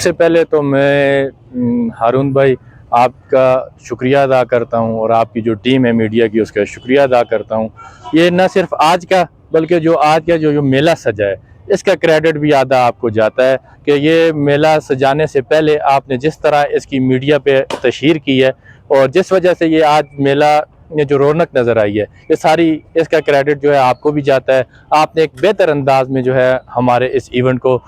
सबसे पहले तो मैं हारून भाई आपका शुक्रिया अदा करता हूँ और आपकी जो टीम है मीडिया की उसका शुक्रिया अदा करता हूँ। ये न सिर्फ आज का बल्कि जो आज का जो मेला सजा है इसका क्रेडिट भी आधा आपको जाता है कि ये मेला सजाने से पहले आपने जिस तरह इसकी मीडिया पे तशहीर की है और जिस वजह से ये आज मेला में जो रौनक नज़र आई है ये सारी इसका क्रेडिट जो है आपको भी जाता है। आपने एक बेहतर अंदाज में जो है हमारे इस इवेंट को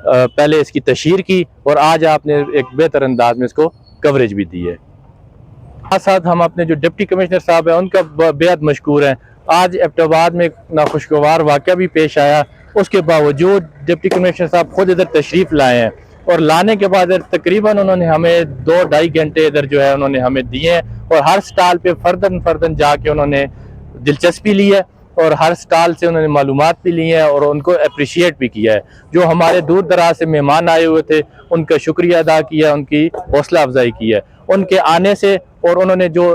पहले इसकी तशहीर की और आज आपने एक बेहतर अंदाज में इसको कवरेज भी दी है। साथ साथ हम अपने जो डिप्टी कमिश्नर साहब हैं उनका बेहद मशकूर हैं। आज एबटाबाद में एक नाखुशगवार वाक़या भी पेश आया, उसके बावजूद डिप्टी कमिश्नर साहब खुद इधर तशरीफ़ लाए हैं और लाने के बाद तकरीबन उन्होंने हमें 2-2.5 घंटे इधर जो है उन्होंने हमें दिए हैं और हर स्टॉल पे फर्दन जाके उन्होंने दिलचस्पी ली है और हर स्टॉल से उन्होंने मालूमात भी ली हैं और उनको अप्रिशिएट भी किया है। जो हमारे दूर दराज से मेहमान आए हुए थे उनका शुक्रिया अदा किया, उनकी हौसला अफजाई की है। उनके आने से और उन्होंने जो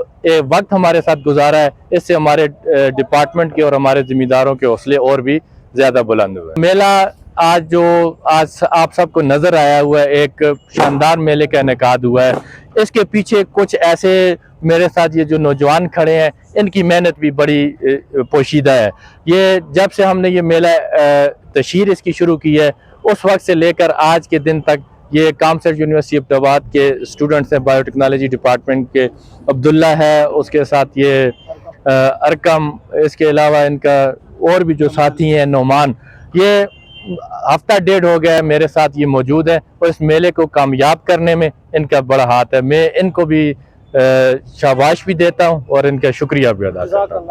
वक्त हमारे साथ गुजारा है इससे हमारे डिपार्टमेंट के और हमारे ज़िम्मेदारों के हौसले और भी ज़्यादा बुलंद हुए। मेला आज आप सबको नज़र आया हुआ है, एक शानदार मेले का इनेकाद हुआ है। इसके पीछे कुछ ऐसे मेरे साथ ये जो नौजवान खड़े हैं इनकी मेहनत भी बड़ी पोशीदा है। ये जब से हमने ये मेला तशहीर इसकी शुरू की है उस वक्त से लेकर आज के दिन तक ये कामसर्ट यूनिवर्सिटी एबटाबाद के स्टूडेंट्स हैं, बायोटेक्नोलॉजी डिपार्टमेंट के अब्दुल्ला है, उसके साथ ये अरकम, इसके अलावा इनका और भी जो साथी हैं नौमान, ये हफ्ता डेढ़ हो गया है मेरे साथ ये मौजूद है और इस मेले को कामयाब करने में इनका बड़ा हाथ है। मैं इनको भी शाबाश भी देता हूँ और इनका शुक्रिया भी अदा करता हूँ।